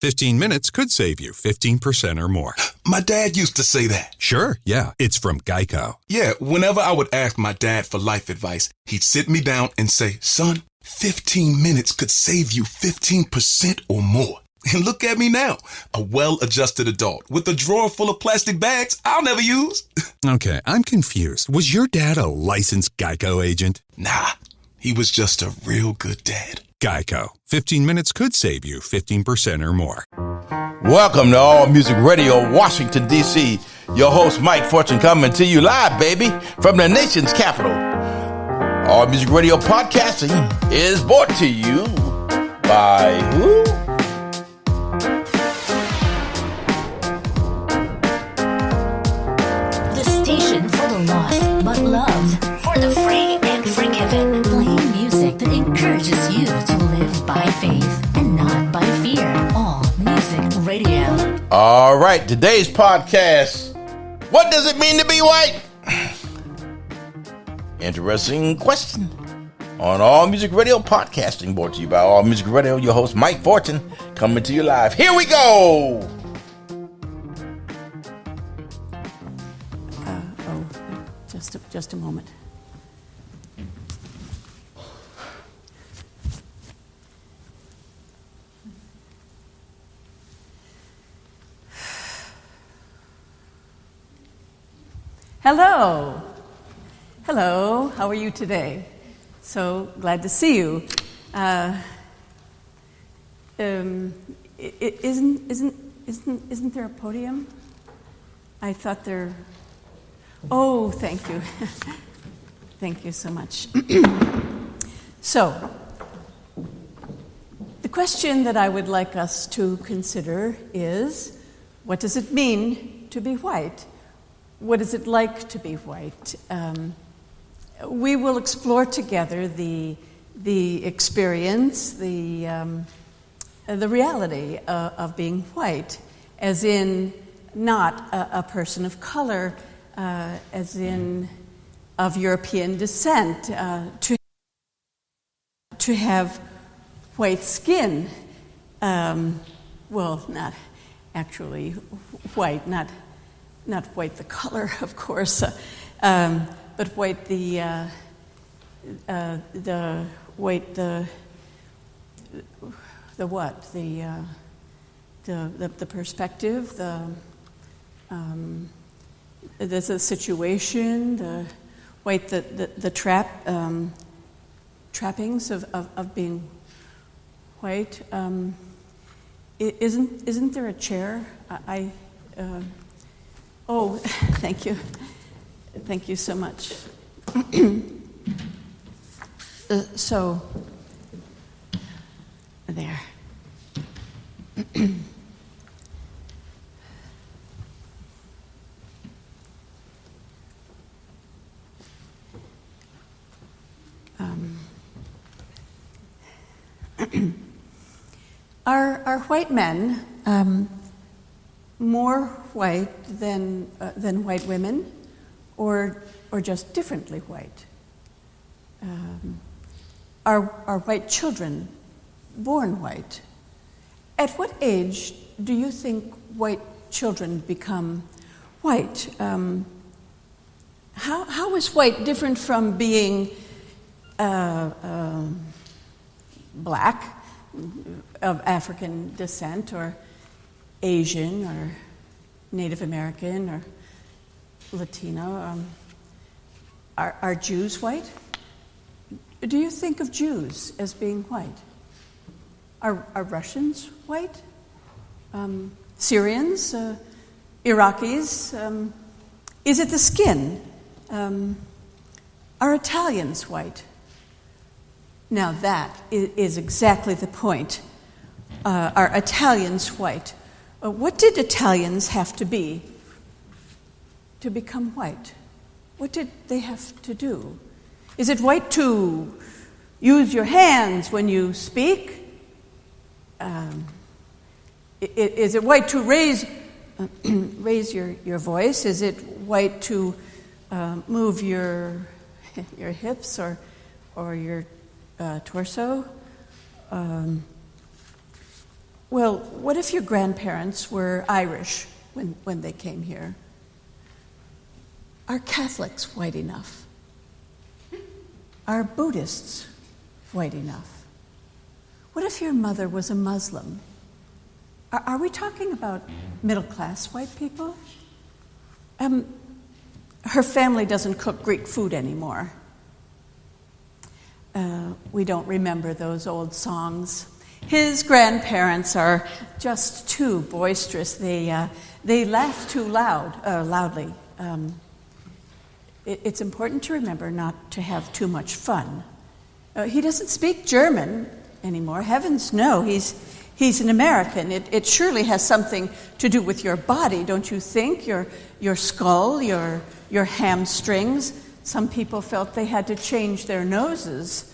15 minutes could save you 15% or more. My dad used to say that. Sure, yeah. It's from Geico. Yeah, whenever I would ask my dad for life advice, he'd sit me down and say, son, 15 minutes could save you 15% or more. And look at me now, a well-adjusted adult with a drawer full of plastic bags I'll never use. Okay, I'm confused. Was your dad a licensed Geico agent? Nah, he was just a real good dad. Geico. 15 minutes could save you 15% or more. Welcome to All Music Radio, Washington, D.C. Your host, Mike Fortune, coming to you live, baby, from the nation's capital. All Music Radio podcasting is brought to you by who? The station for the lost but loved, for the free and forgiven. Playing music that encourages you to live by faith and not by fear. All Music Radio. All right, today's podcast, what does it mean to be white? Interesting question. On All Music Radio podcasting, brought to you by All Music Radio, your host, Mike Fortune, coming to you live. Here we go! Just a moment. Hello. Hello. How are you today? So glad to see you. Isn't there a podium? I thought there. Oh, thank you. Thank you so much. So, the question that I would like us to consider is, what does it mean to be white? What is it like to be white? We will explore together the experience, the reality of being white, as in not a person of color, as in of European descent, to have white skin. Well, not actually white, not white the color, of course, but white the white the what the perspective, there's a situation, the white the trappings of being white. Isn't there a chair? Oh, thank you. Thank you so much. So, there. Are white men more white than white women, or just differently white? Are white children born white? At what age do you think white children become white? How is white different from being black, of African descent, or Asian, or Native American, or Latino? Are Jews white? Do you think of Jews as being white? Are Russians white? Syrians? Iraqis? Is it the skin? Are Italians white? Now that is exactly the point. Are Italians white? What did Italians have to be to become white? What did they have to do? Is it white to use your hands when you speak? Is it white to raise your voice? Is it white to move your hips or Well, what if your grandparents were Irish when they came here? Are Catholics white enough? Are Buddhists white enough? What if your mother was a Muslim? Are we talking about middle-class white people? Her family doesn't cook Greek food anymore. We don't remember those old songs. His grandparents are just too boisterous. They laugh too loudly. It's important to remember not to have too much fun. He doesn't speak German anymore. Heavens no, he's an American. It surely has something to do with your body, don't you think? Your skull, your hamstrings. Some people felt they had to change their noses.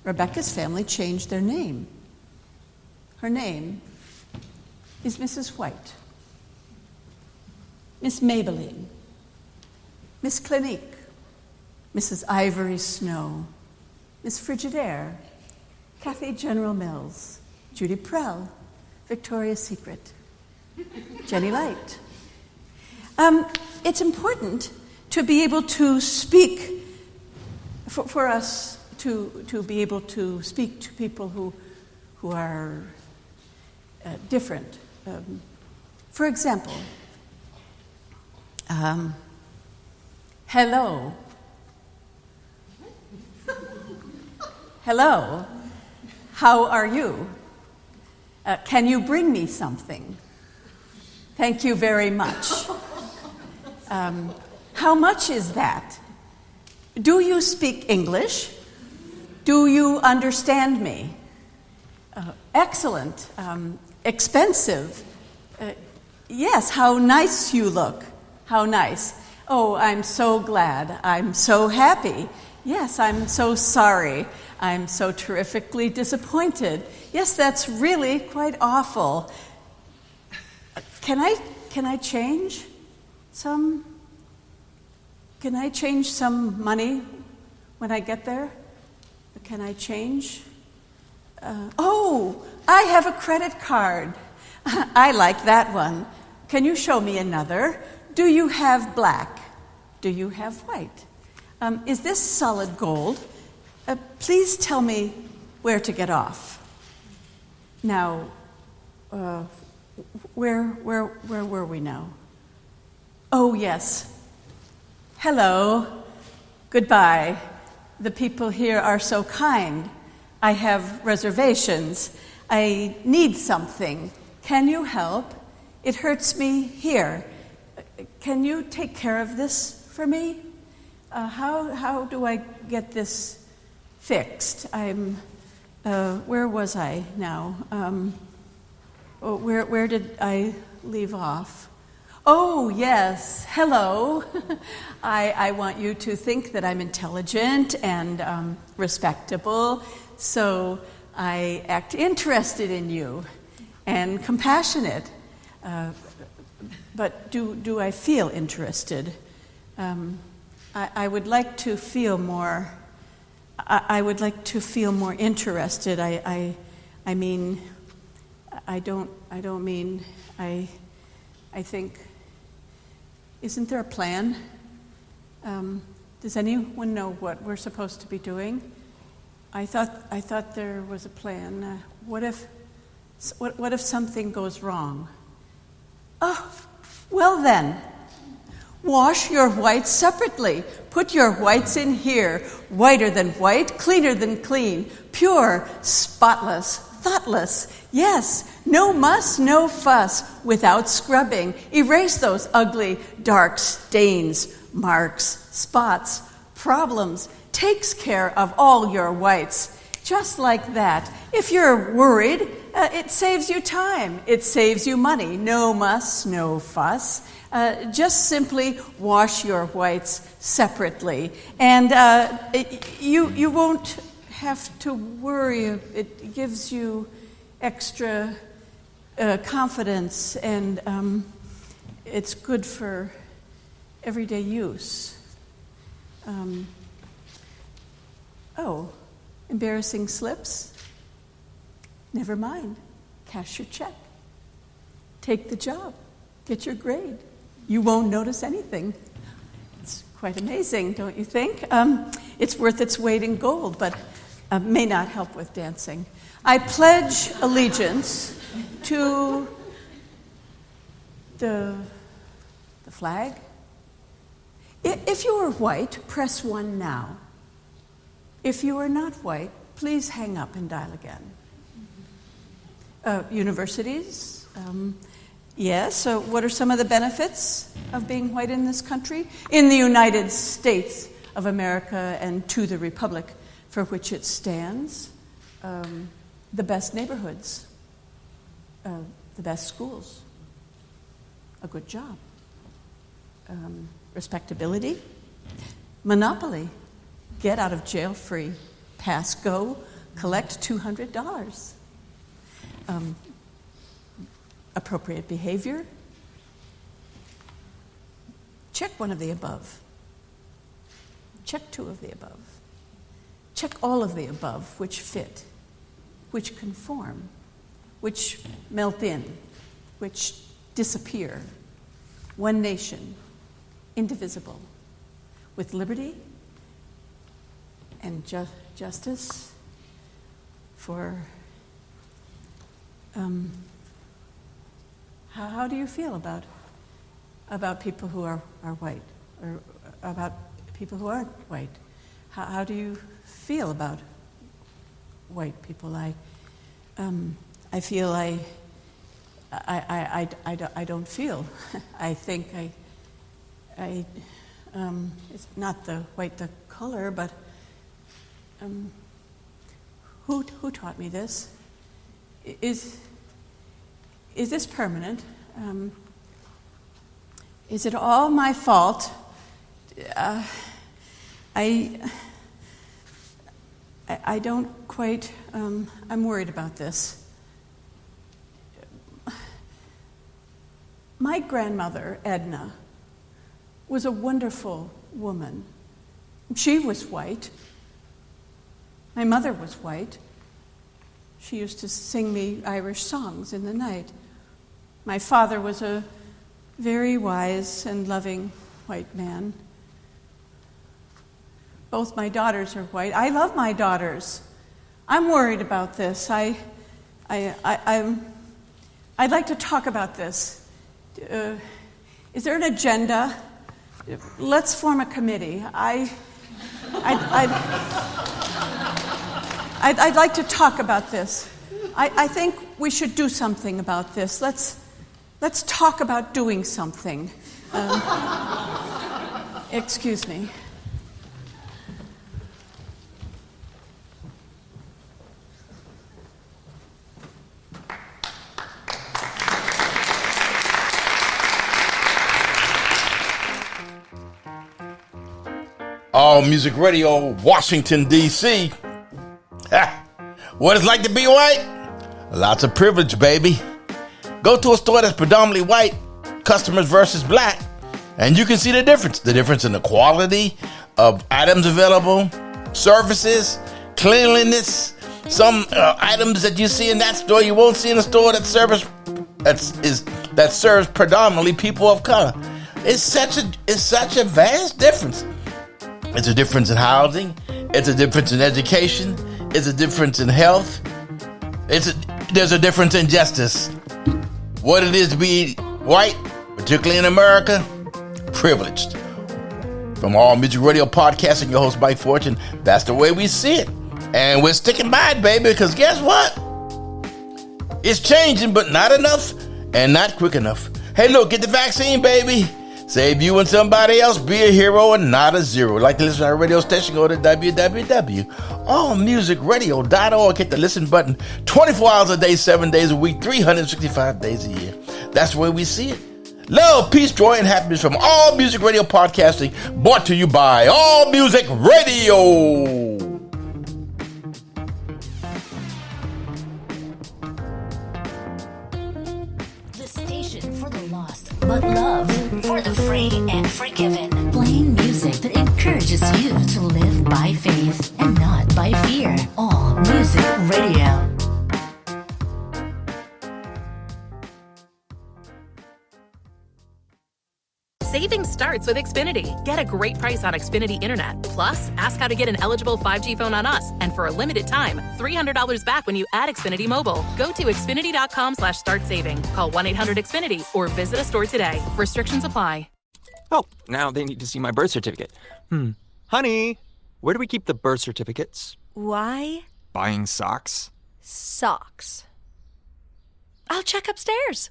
Rebecca's family changed their name. Her name is Mrs. White, Miss Maybelline, Miss Clinique, Mrs. Ivory Snow, Miss Frigidaire, Kathy General Mills, Judy Prell, Victoria's Secret, Jenny Light. It's important to be able to speak, for us to be able to speak to people who are different. For example, hello. Hello. How are you? Can you bring me something? Thank you very much. How much is that? Do you speak English? Do you understand me? Excellent. Expensive. Yes, how nice you look. How nice. Oh, I'm so glad. I'm so happy. Yes, I'm so sorry. I'm so terrifically disappointed. Yes, that's really quite awful. Can I change some? Can I change some money when I get there? Can I change? Oh, I have a credit card. I like that one. Can you show me another? Do you have black? Do you have white? Is this solid gold? Please tell me where to get off. Now, where were we now? Oh, yes. Hello. Goodbye. The people here are so kind. I have reservations. I need something. Can you help? It hurts me here. Can you take care of this for me? How do I get this fixed? Where was I now? Where did I leave off? Oh, yes. Hello. I want you to think that I'm intelligent and respectable, so I act interested in you and compassionate. But do I feel interested? I would like to feel more. I would like to feel more interested. I mean, I don't mean. I think. Isn't there a plan? Does anyone know what we're supposed to be doing? I thought there was a plan. What if something goes wrong? Oh, well then, wash your whites separately. Put your whites in here. Whiter than white, cleaner than clean, pure, spotless, thoughtless. Yes, no muss, no fuss, without scrubbing. Erase those ugly, dark stains, marks, spots, problems. Takes care of all your whites. Just like that. If you're worried, it saves you time. It saves you money. No muss, no fuss. Just simply wash your whites separately. And you won't have to worry. It gives you extra confidence, and it's good for everyday use. Embarrassing slips? Never mind. Cash your check. Take the job. Get your grade. You won't notice anything. It's quite amazing, don't you think? It's worth its weight in gold, but may not help with dancing. I pledge allegiance to the flag. If you are white, press 1 now. If you are not white, please hang up and dial again. Universities, yes. So what are some of the benefits of being white in this country? In the United States of America and to the republic for which it stands, the best neighborhoods, the best schools, a good job, respectability, monopoly, get out of jail free, pass go, collect $200. Appropriate behavior. Check one of the above. Check 2 of the above. Check all of the above, which fit, which conform, which melt in, which disappear. One nation, indivisible, with liberty and justice for... How do you feel about people who are white, or about people who aren't white? How do you feel about white people? I feel I don't feel. I think it's not the white the color, but who taught me this? Is this permanent? Is it all my fault? I don't quite, I'm worried about this. My grandmother, Edna, was a wonderful woman. She was white. My mother was white. She used to sing me Irish songs in the night. My father was a very wise and loving white man. Both my daughters are white. I love my daughters. I'm worried about this. I'd like to talk about this. Is there an agenda? Let's form a committee. I'd like to talk about this. I think we should do something about this. Let's talk about doing something. Excuse me. All Music Radio, Washington, D.C. What it's like to be white? Lots of privilege, baby. Go to a store that's predominantly white, customers versus black, and you can see the difference. The difference in the quality of items available, services, cleanliness. Some items that you see in that store you won't see in a store that serves predominantly people of color. It's such a vast difference. It's a difference in housing. It's a difference in education. It's a difference in health. There's a difference in justice. What it is to be white, particularly in America, privileged. From All Music Radio Podcasting, your host Mike Fortune, that's the way we see it. And we're sticking by it, baby, because guess what? It's changing, but not enough and not quick enough. Hey, look, get the vaccine, baby. Save you and somebody else. Be a hero and not a zero. Like to listen to our radio station, go to www.allmusicradio.org. Hit the listen button 24 hours a day, 7 days a week, 365 days a year. That's the way we see it. Love, peace, joy, and happiness from All Music Radio Podcasting, brought to you by All Music Radio. The station for the lost, but love for the free and forgiven. Playing music that encourages you to live by faith and not by fear. All Music Radio. Saving starts with Xfinity. Get a great price on Xfinity Internet. Plus, ask how to get an eligible 5G phone on us. And for a limited time, $300 back when you add Xfinity Mobile. Go to Xfinity.com/start saving. Call 1-800-XFINITY or visit a store today. Restrictions apply. Oh, now they need to see my birth certificate. Honey, where do we keep the birth certificates? Why? Buying socks? Socks. I'll check upstairs.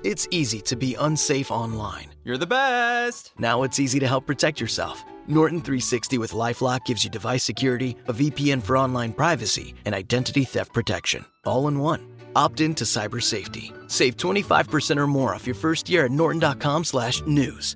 It's easy to be unsafe online. You're the best! Now it's easy to help protect yourself. Norton 360 with LifeLock gives you device security, a VPN for online privacy, and identity theft protection, all in one. Opt in to cyber safety. Save 25% or more off your first year at norton.com/news.